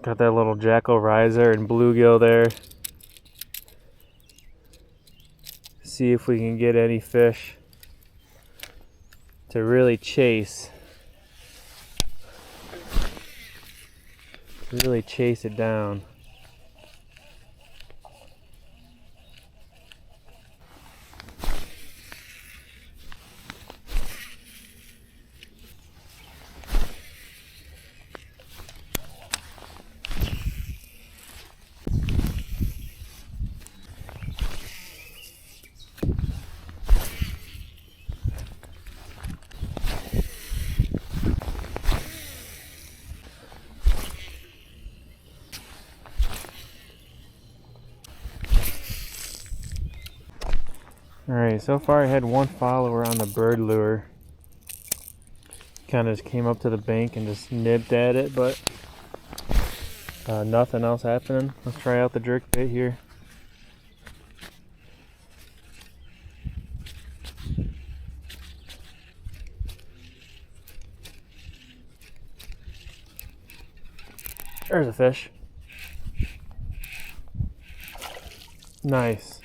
Got that little jackal riser and bluegill there. See if we can get any fish to really chase. Really chase it down. Alright, so far I had one follower on the bird lure. Kind of just came up to the bank and just nipped at it, but nothing else happening. Let's try out the jerk bait here. There's a fish. Nice.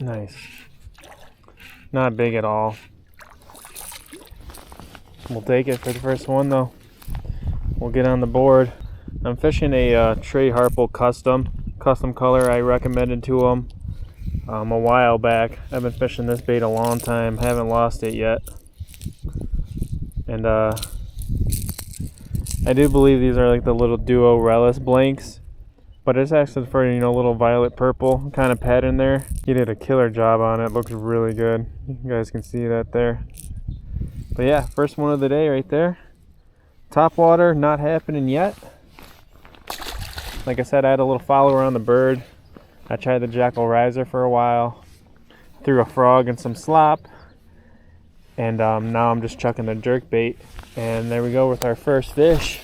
Nice. Not big at all. We'll take it for the first one though. We'll get on the board. I'm fishing a Trey Harple custom color I recommended to them a while back. I've been fishing this bait a long time, haven't lost it yet. And I do believe these are like the little duo relish blanks. But it's actually for, you know, a little violet purple kind of pattern there. He did a killer job on it. Looks really good. You guys can see that there. But yeah, first one of the day right there. Topwater, not happening yet. Like I said, I had a little follower on the bird. I tried the jackal riser for a while. Threw a frog and some slop. And now I'm just chucking the jerk bait. And there we go with our first fish.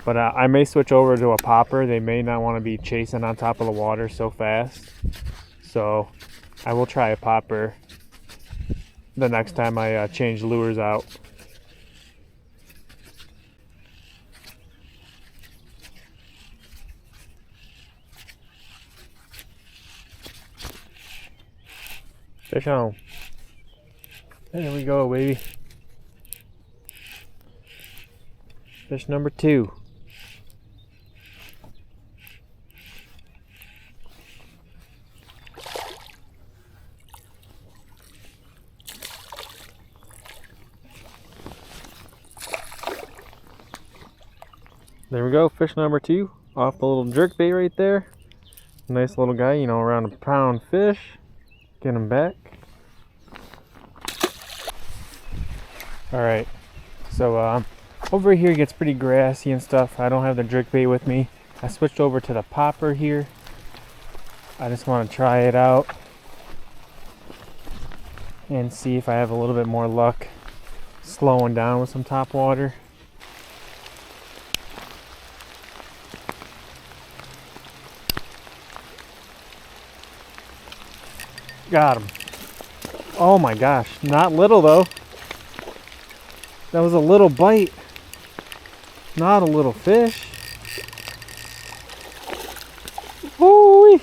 But I may switch over to a popper. They may not want to be chasing on top of the water so fast. So I will try a popper the next time I change lures out. Fish on. There we go, baby. Fish number 2. There we go, fish number 2 off the little jerk bait right there. Nice little guy, you know, around a pound fish. Get him back. Alright, so over here it gets pretty grassy and stuff. I don't have the jerk bait with me. I switched over to the popper here. I just want to try it out and see if I have a little bit more luck slowing down with some topwater. Got him. Oh my gosh, not little though. That was a little bite, not a little fish. Woo-wee.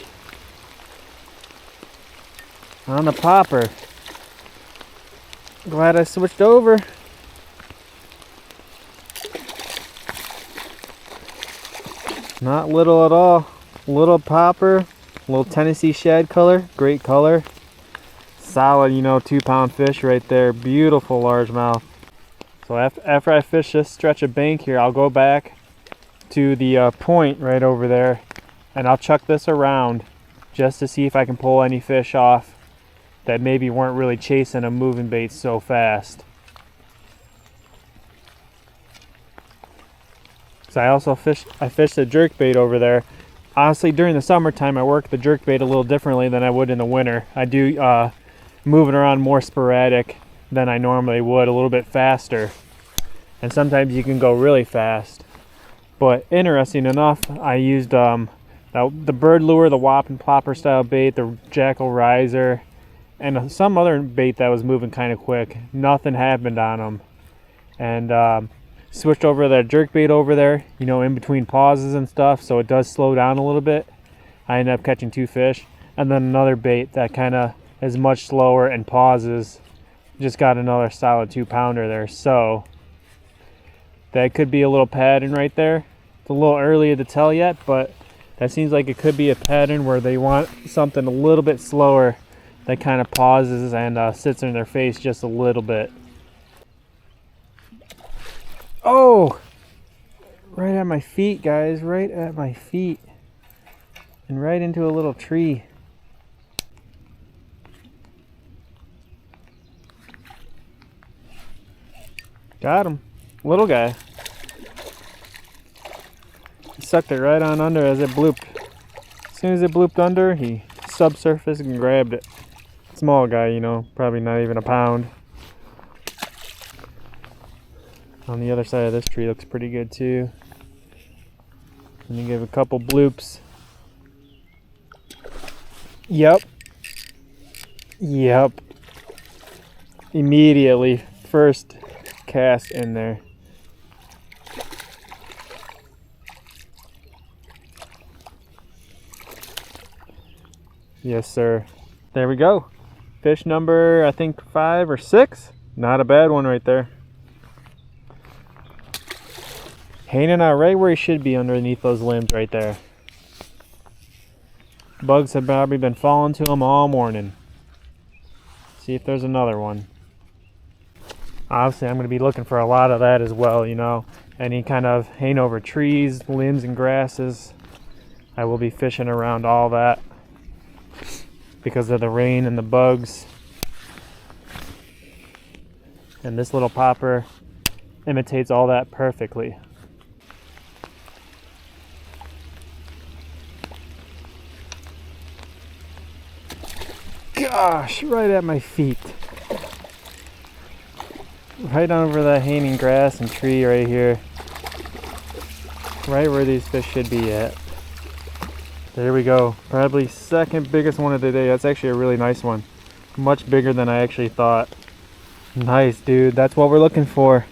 On the popper. Glad I switched over. Not little at all. Little popper, little Tennessee shad color, great color. Solid, you know, 2-pound fish right there. Beautiful largemouth. So after I fish this stretch of bank here, I'll go back to the point right over there and I'll chuck this around just to see if I can pull any fish off that maybe weren't really chasing a moving bait so fast. So I fished a jerk bait over there. Honestly, during the summertime, I work the jerk bait a little differently than I would in the winter. I do move it around more sporadic than I normally would, a little bit faster. And sometimes you can go really fast. But interesting enough, I used the bird lure, the whop and plopper style bait, the jackal riser, and some other bait that was moving kind of quick. Nothing happened on them. and switched over to that jerkbait over there, you know, in between pauses and stuff, so it does slow down a little bit. I ended up catching 2 fish, and then another bait that kind of is much slower and pauses. Just got another solid 2-pounder there, so that could be a little pattern right there. It's a little early to tell yet, but that seems like it could be a pattern where they want something a little bit slower that kind of pauses and sits in their face just a little bit. Oh! Right at my feet, guys. Right at my feet. And right into a little tree. Got him. Little guy. He sucked it right on under as it blooped. As soon as it blooped under, he subsurfaced and grabbed it. Small guy, you know, probably not even a pound. On the other side of this tree looks pretty good too. And you give a couple bloops. Yep. Yep. Immediately, first cast in there. Yes, sir. There we go. Fish number, I think 5 or 6. Not a bad one right there. Hanging out right where he should be underneath those limbs right there. Bugs have probably been falling to him all morning. See if there's another one. Obviously, I'm going to be looking for a lot of that as well, you know. Any kind of hang over trees, limbs, and grasses. I will be fishing around all that because of the rain and the bugs. And this little popper imitates all that perfectly. Gosh, right at my feet. Right over that hanging grass and tree right here. Right where these fish should be at. There we go. Probably second biggest one of the day. That's actually a really nice one. Much bigger than I actually thought. Nice, dude. That's what we're looking for.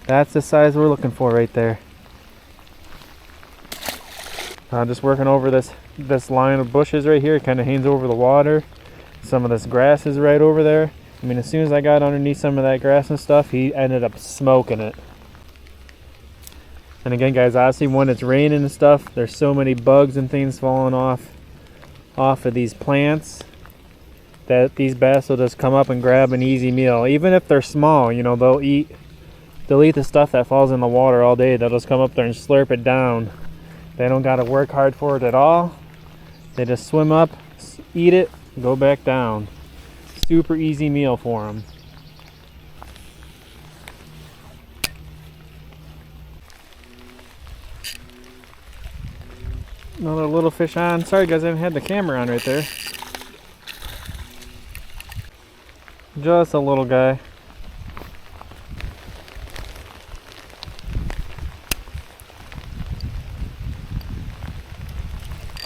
That's the size we're looking for right there. Just working over this line of bushes right here. It kind of hangs over the water. Some of this grass is right over there. I mean, as soon as I got underneath some of that grass and stuff, he ended up smoking it. And again, guys, obviously when it's raining and stuff, there's so many bugs and things falling off of these plants that these bass will just come up and grab an easy meal. Even if they're small, you know, they'll eat the stuff that falls in the water all day. They'll just come up there and slurp it down. They don't got to work hard for it at all. They just swim up, eat it, go back down. Super easy meal for them. Another little fish on. Sorry guys, I didn't have the camera on right there. Just a little guy.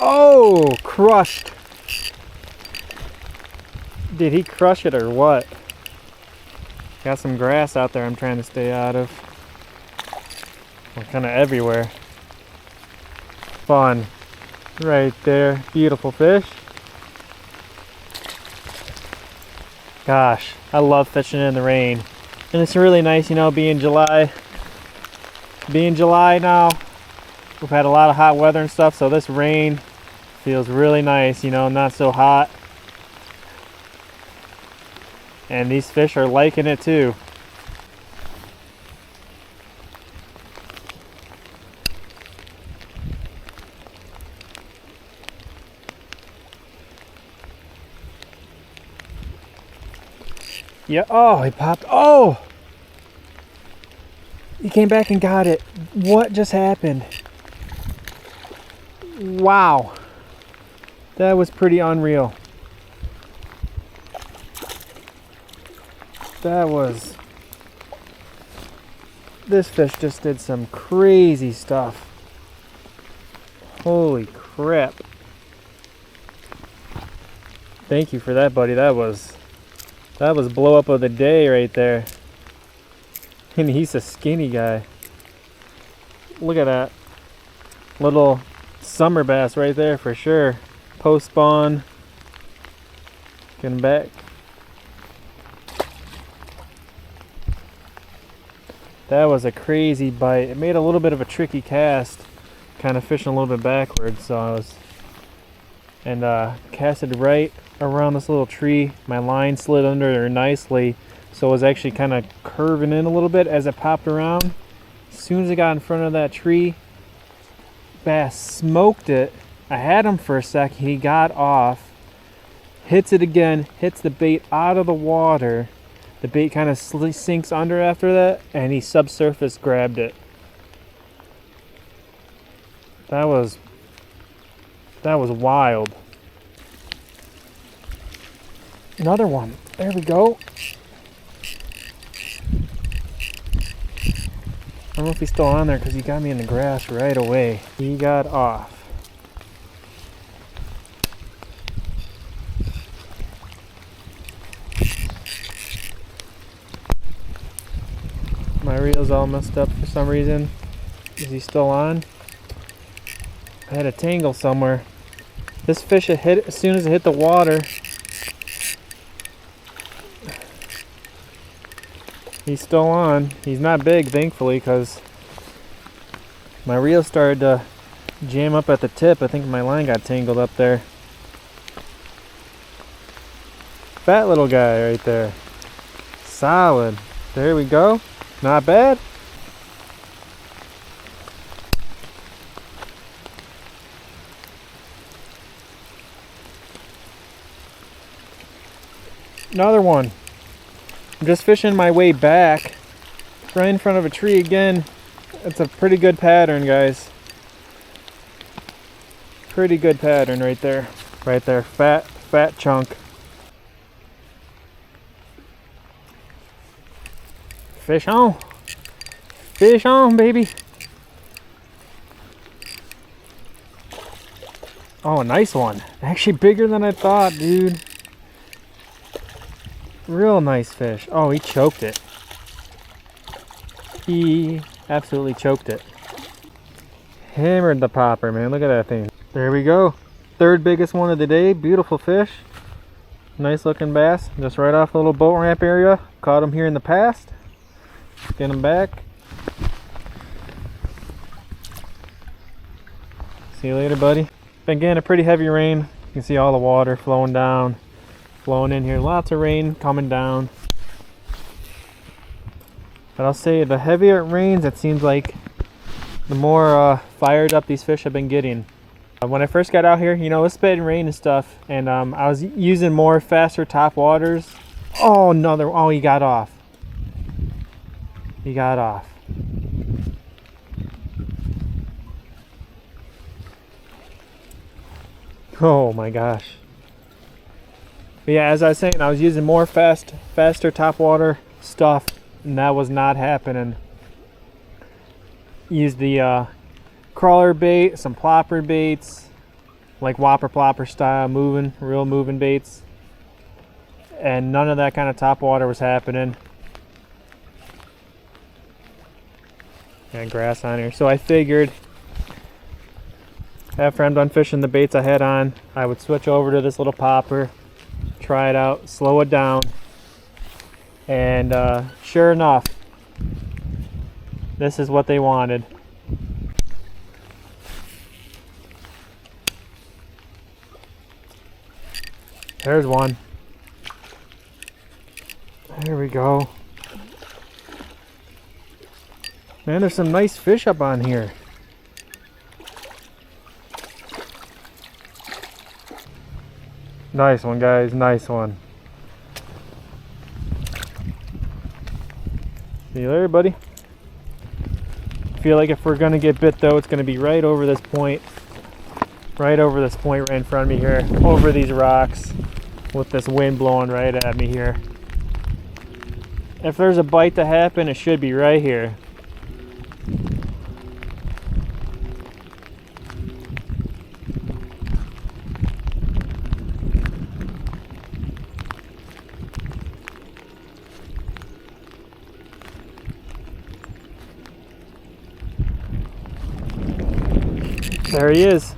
Oh, crushed. Did he crush it or what? Got some grass out there I'm trying to stay out of. We're kind of everywhere. Fun. Right there. Beautiful fish. Gosh, I love fishing in the rain. And it's really nice, you know, being July now. We've had a lot of hot weather and stuff, so this rain feels really nice, you know, not so hot. And these fish are liking it too. Yeah, oh, he popped. Oh! He came back and got it. What just happened? Wow. That was pretty unreal. This fish just did some crazy stuff. Holy crap. Thank you for that, buddy. That was blow up of the day right there. And he's a skinny guy. Look at that. Little summer bass right there for sure. Post spawn. Getting back. That was a crazy bite. It made a little bit of a tricky cast. Kind of fishing a little bit backwards, so I was... And casted right around this little tree. My line slid under there nicely, so it was actually kind of curving in a little bit as it popped around. As soon as it got in front of that tree, bass smoked it. I had him for a sec. He got off, hits it again, hits the bait out of the water. The bait kind of sinks under after that, and he subsurface grabbed it. That was wild. Another one. There we go. I don't know if he's still on there because he got me in the grass right away. He got off. My reel's all messed up for some reason. Is he still on? I had a tangle somewhere. This fish had hit as soon as it hit the water. He's still on. He's not big, thankfully, because my reel started to jam up at the tip. I think my line got tangled up there. Fat little guy right there. Solid. There we go. Not bad. Another one. I'm just fishing my way back, right in front of a tree again. It's a pretty good pattern, guys. Pretty good pattern right there. Right there, fat chunk. Fish on. Fish on, baby. Oh, a nice one. Actually bigger than I thought, dude. Real nice fish. Oh, he choked it. He absolutely choked it. Hammered the popper, man. Look at that thing. There we go. Third biggest one of the day. Beautiful fish. Nice looking bass. Just right off the little boat ramp area. Caught him here in the past. Get him back. See you later, buddy. Again, a pretty heavy rain. You can see all the water flowing down. Flowing in here, lots of rain coming down. But I'll say the heavier it rains, it seems like the more fired up these fish have been getting. When I first got out here, you know, it's been rain and stuff, and I was using more faster top waters. Oh, another, oh, he got off. He got off. Oh my gosh. But yeah, as I was saying, I was using more faster topwater stuff, and that was not happening. Used the crawler bait, some plopper baits, like whopper plopper style, real moving baits, and none of that kind of topwater was happening. And grass on here, so I figured after I'm done fishing the baits I had on, I would switch over to this little popper. Try it out, slow it down, and sure enough, this is what they wanted. There's one. There we go. Man, there's some nice fish up on here. Nice one, guys, nice one. See you later, buddy. I feel like if we're gonna get bit though, it's gonna be right over this point. Right over this point right in front of me here. Over these rocks with this wind blowing right at me here. If there's a bite to happen, it should be right here. There he is.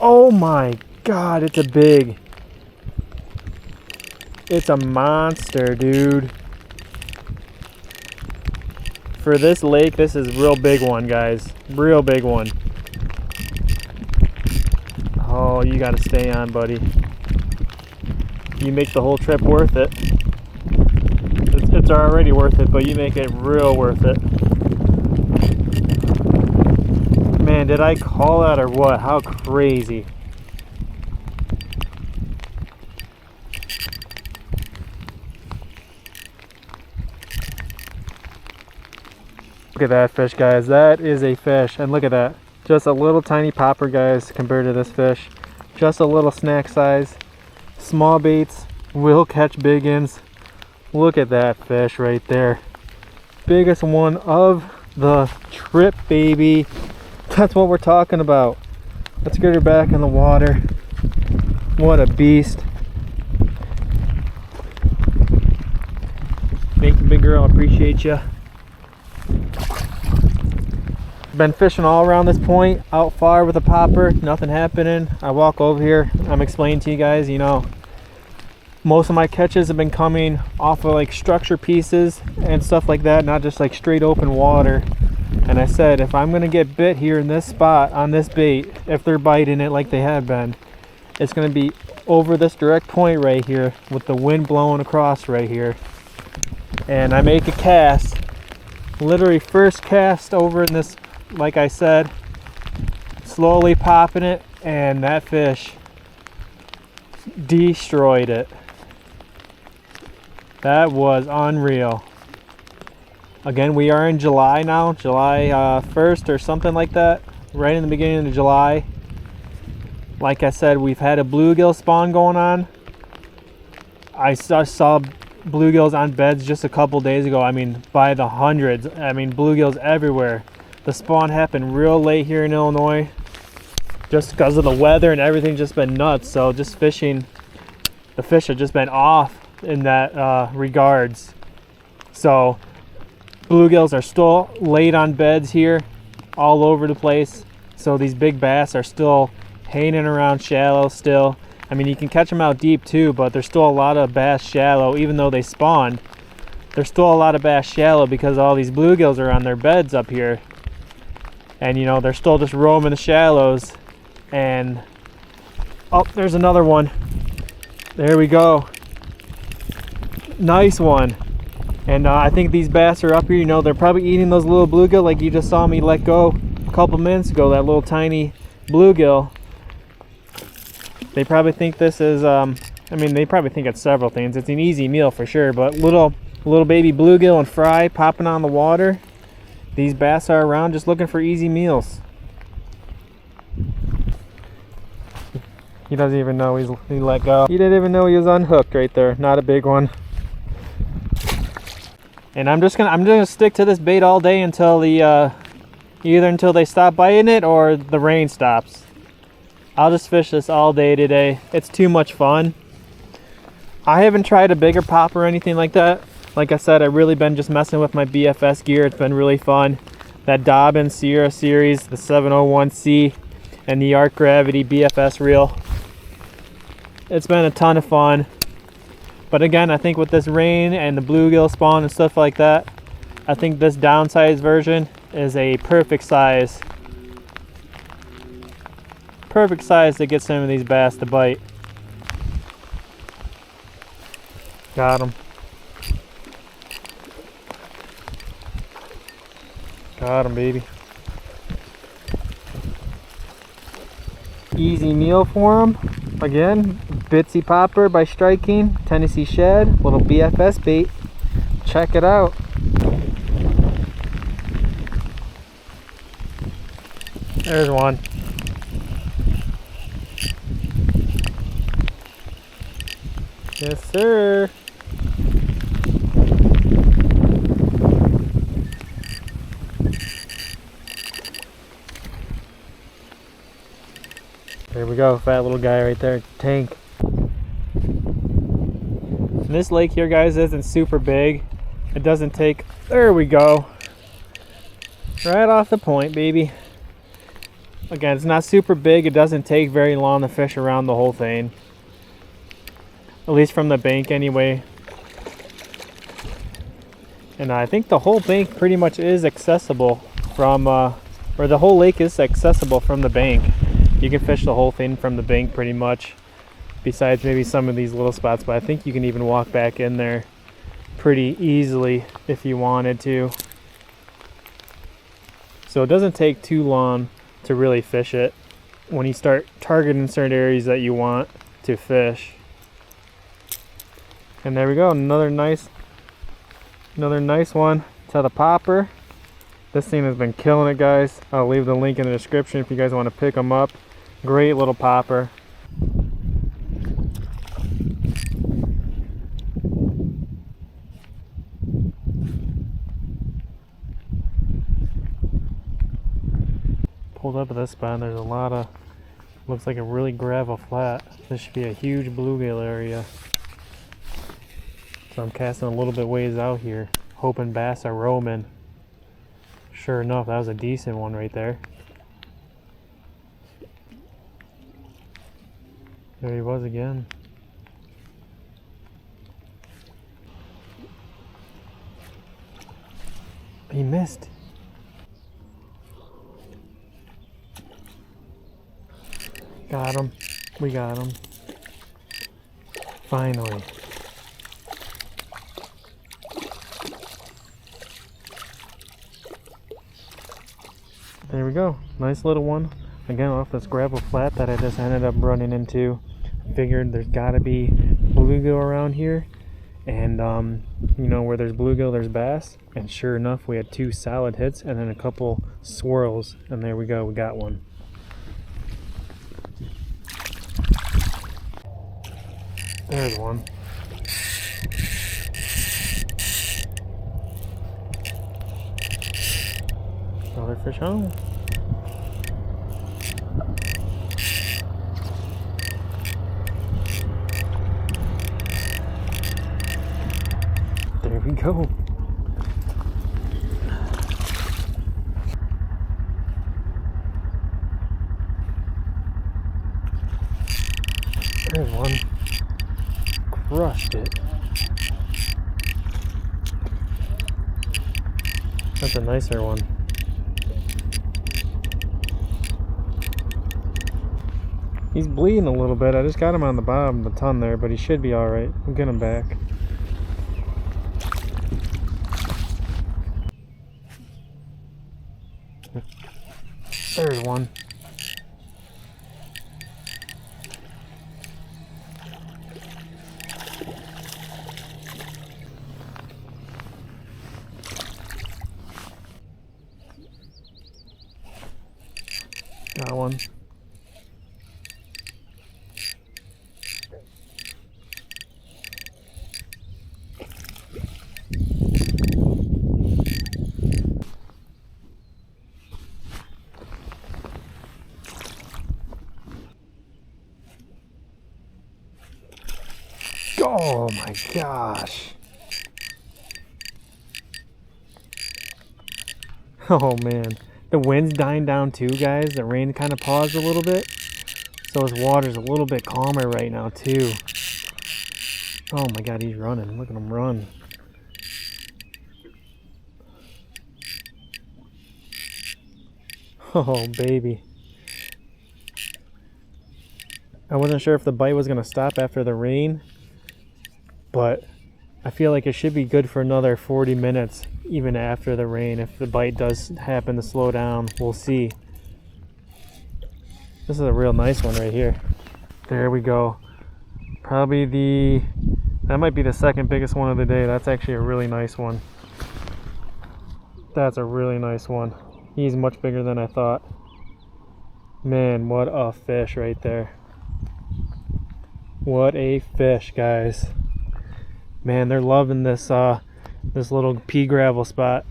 Oh my God, it's a monster, dude. For this lake, this is a real big one, guys. Real big one. Oh, you gotta stay on, buddy. You make the whole trip worth it. It's already worth it, but you make it real worth it. Man, did I call that or what? How crazy. Look at that fish, guys. That is a fish. And look at that. Just a little tiny popper, guys, compared to this fish. Just a little snack size. Small baits will catch big uns. Look at that fish right there. Biggest one of the trip, baby. That's what we're talking about. Let's get her back in the water. What a beast. Thank you, big girl. Appreciate you. Been fishing all around this point, out far with a popper, nothing happening. I walk over here, I'm explaining to you guys, you know, most of my catches have been coming off of like structure pieces and stuff like that, not just like straight open water. And I said, if I'm gonna get bit here in this spot on this bait, if they're biting it like they have been, it's gonna be over this direct point right here with the wind blowing across right here. And I make a cast, literally first cast over in this, like I said, slowly popping it, and that fish destroyed it. That was unreal. Again, we are in July now, July 1st or something like that, right in the beginning of July. Like I said, we've had a bluegill spawn going on. I saw bluegills on beds just a couple days ago. I mean, by the hundreds. I mean, bluegills everywhere. The spawn happened real late here in Illinois, just because of the weather and everything. Just been nuts. So just fishing, the fish have just been off in that regards. So bluegills are still laid on beds here all over the place. So these big bass are still hanging around shallow still. I mean, you can catch them out deep too, but there's still a lot of bass shallow. Even though they spawned, there's still a lot of bass shallow because all these bluegills are on their beds up here. And you know, they're still just roaming the shallows. And oh, there's another one. There we go. Nice one. And I think these bass are up here, you know, they're probably eating those little bluegill like you just saw me let go a couple minutes ago, that little tiny bluegill. They probably think this is I mean, they probably think it's several things. It's an easy meal for sure, but little baby bluegill and fry popping on the water. These bass are around just looking for easy meals. He doesn't even know he let go. He didn't even know he was unhooked right there. Not a big one. And I'm just gonna stick to this bait all day until the either until they stop biting it or the rain stops. I'll just fish this all day today. It's too much fun. I haven't tried a bigger pop or anything like that. Like I said, I've really been just messing with my BFS gear. It's been really fun. That Dobbin Sierra series, the 701C, and the Arc Gravity BFS reel. It's been a ton of fun. But again, I think with this rain and the bluegill spawn and stuff like that, I think this downsized version is a perfect size. Perfect size to get some of these bass to bite. Got him. Got him, baby. Easy meal for him. Again, Bitsy Popper by Striking, Tennessee Shad, little BFS bait. Check it out. There's one. Yes, sir. There we go, fat little guy right there, tank. And this lake here, guys, isn't super big. It doesn't take, there we go. Right off the point, baby. Again, it's not super big. It doesn't take very long to fish around the whole thing. At least from the bank anyway. And I think the whole bank pretty much is accessible from, or the whole lake is accessible from the bank. You can fish the whole thing from the bank pretty much. Besides maybe some of these little spots, but I think you can even walk back in there pretty easily if you wanted to. So it doesn't take too long to really fish it when you start targeting certain areas that you want to fish. And there we go, another nice one to the popper. This thing has been killing it, guys. I'll leave the link in the description if you guys want to pick them up. Great little popper. Pulled up at this spot and there's a lot of, looks like a really gravel flat. This should be a huge bluegill area. So I'm casting a little bit ways out here, hoping bass are roaming. Sure enough, that was a decent one right there. There he was again. He missed. Got him. We got him. Finally. There we go. Nice little one. Again, off this gravel flat that I just ended up running into. Figured there's gotta be bluegill around here. And, you know, where there's bluegill, there's bass. And sure enough, we had 2 solid hits and then a couple swirls. And there we go. We got one. There's one. Another fish home. There we go. There's one. Crushed it. That's a nicer one. He's bleeding a little bit. I just got him on the bottom of the ton there, but he should be alright. We'll get him back. There's one. Got one. Oh my gosh. Oh man. The wind's dying down too, guys. The rain kind of paused a little bit. So his water's a little bit calmer right now too. Oh my god, he's running. Look at him run. Oh baby. I wasn't sure if the bite was going to stop after the rain, but I feel like it should be good for another 40 minutes even after the rain. If the bite does happen to slow down, we'll see. This is a real nice one right here. There we go. Probably that might be the second biggest one of the day. That's actually a really nice one. That's a really nice one. He's much bigger than I thought. Man, what a fish right there. What a fish, guys. Man, they're loving this this little pea gravel spot.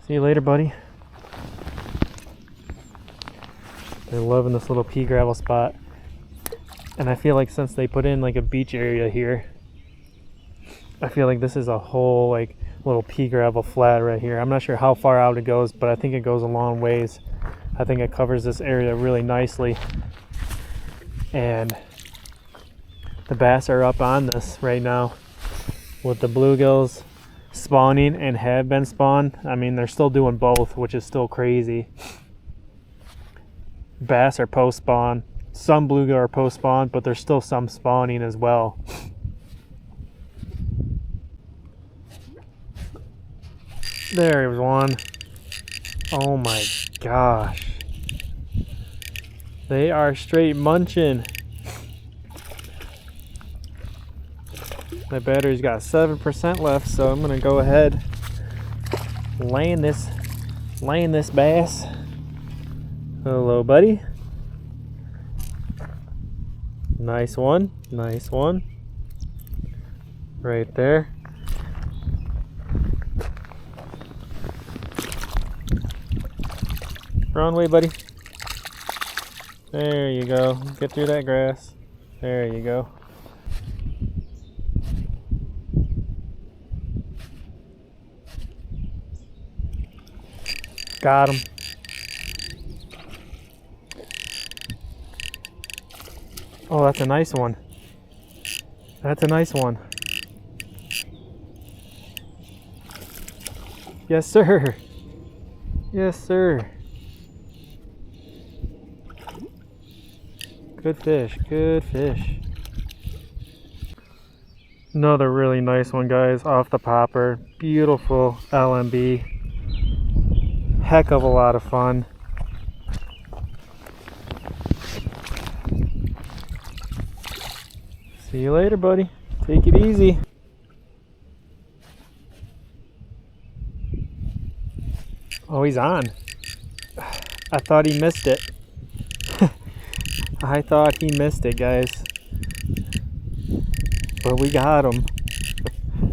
See you later, buddy. They're loving this little pea gravel spot. And I feel like since they put in like a beach area here, I feel like this is a whole like little pea gravel flat right here. I'm not sure how far out it goes, but I think it goes a long ways. I think it covers this area really nicely. And the bass are up on this right now with the bluegills spawning and have been spawned. I mean, they're still doing both, which is still crazy. Bass are post spawn. Some bluegill are post spawn, but there's still some spawning as well. There's one. Oh my gosh. They are straight munching. My battery's got 7% left, so I'm gonna go ahead laying this bass. Hello, buddy. Nice one, nice one. Right there. Wrong way, buddy. There you go. Get through that grass. There you go. Got him. Oh, that's a nice one. That's a nice one. Yes, sir. Yes, sir. Good fish, good fish. Another really nice one, guys, off the popper. Beautiful LMB. Heck of a lot of fun. See you later, buddy. Take it easy. Oh, he's on. I thought he missed it. I thought he missed it, guys. But we got him.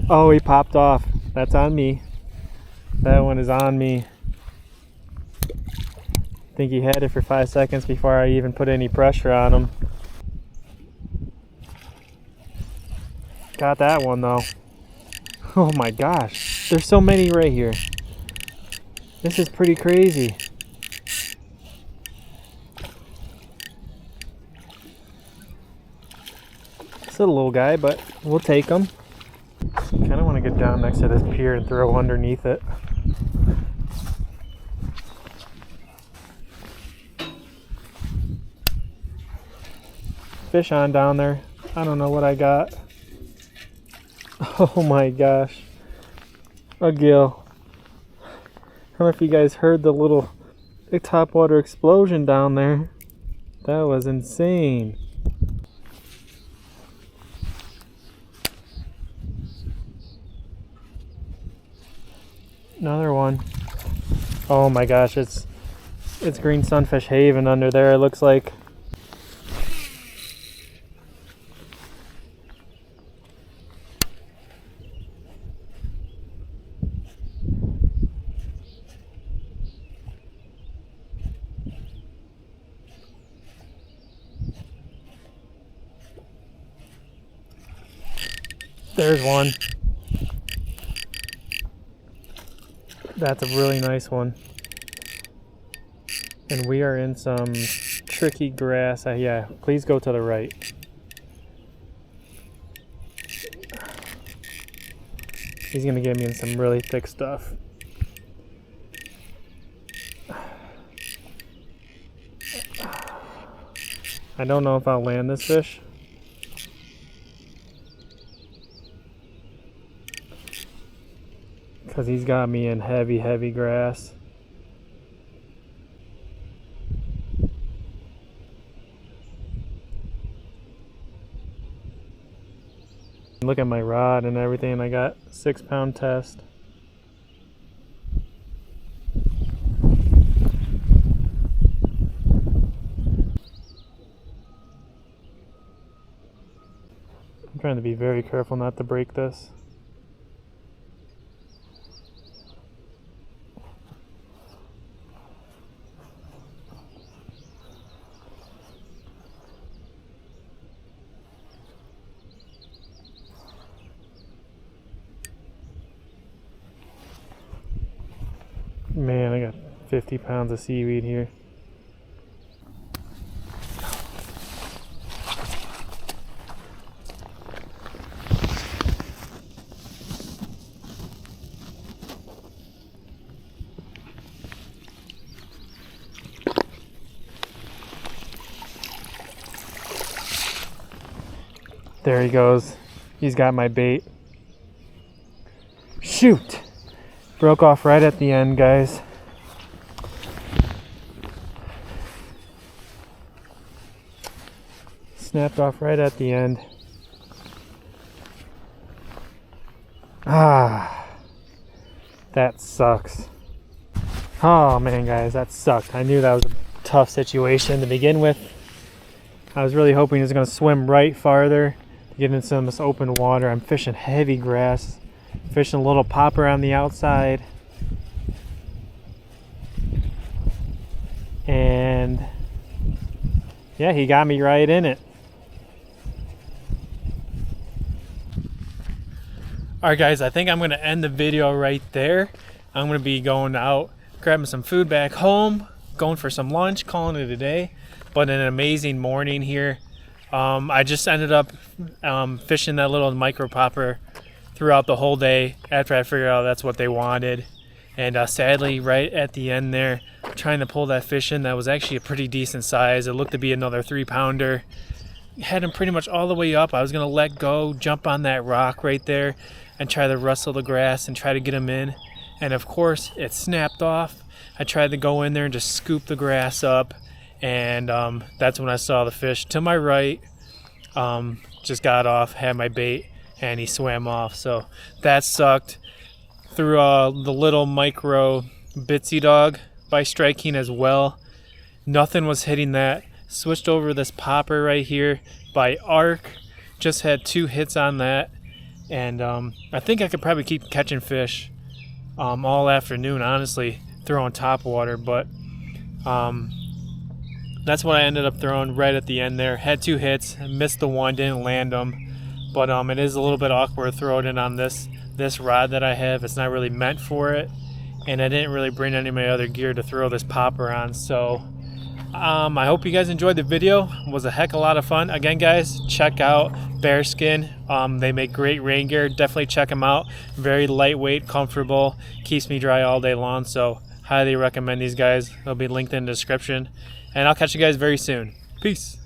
Oh, he popped off. That's on me. That one is on me. I think he had it for 5 seconds before I even put any pressure on him. Got that one though. Oh my gosh. There's so many right here. This is pretty crazy. It's a little guy, but we'll take him. Kind of want to get down next to this pier and throw underneath it. Fish on down there. I don't know what I got. Oh my gosh. A gill. I don't know if you guys heard the little topwater explosion down there. That was insane. Another one. Oh my gosh, it's green sunfish haven under there, it looks like. There's one. That's a really nice one. And we are in some tricky grass. Yeah, please go to the right. He's gonna get me in some really thick stuff. I don't know if I'll land this fish. Because he's got me in heavy, heavy grass. Look at my rod and everything. I got 6-pound test. I'm trying to be very careful not to break this. 50 pounds of seaweed here. There he goes. He's got my bait. Shoot! Broke off right at the end, guys. Snapped off right at the end. Ah, that sucks. Oh man, guys, that sucked. I knew that was a tough situation to begin with. I was really hoping he was going to swim right farther to get into some of this open water. I'm fishing heavy grass, fishing a little popper on the outside. And yeah, he got me right in it. Alright guys, I think I'm going to end the video right there. I'm going to be going out, grabbing some food back home, going for some lunch, calling it a day. But an amazing morning here. I just ended up fishing that little micro popper throughout the whole day after I figured out that's what they wanted. And sadly, right at the end there, trying to pull that fish in that was actually a pretty decent size. It looked to be another 3-pounder. Had him pretty much all the way up. I was going to let go, jump on that rock right there, and try to rustle the grass and try to get him in. And of course, it snapped off. I tried to go in there and just scoop the grass up. And that's when I saw the fish to my right. Just got off, had my bait, and he swam off. So that sucked. Threw the little micro bitsy dog by striking as well. Nothing was hitting that. Switched over this popper right here by arc. Just had 2 hits on that. And I think I could probably keep catching fish all afternoon, honestly, throwing top water. But that's what I ended up throwing right at the end there. Had 2 hits, missed the one, didn't land them. But it is a little bit awkward throwing it on this rod that I have. It's not really meant for it. And I didn't really bring any of my other gear to throw this popper on. So I hope you guys enjoyed the video. It was a heck of a lot of fun. Again, guys, check out Bearskin. They make great rain gear. Definitely check them out. Very lightweight, comfortable, keeps me dry all day long. So highly recommend these guys. They'll be linked in the description. And I'll catch you guys very soon. Peace.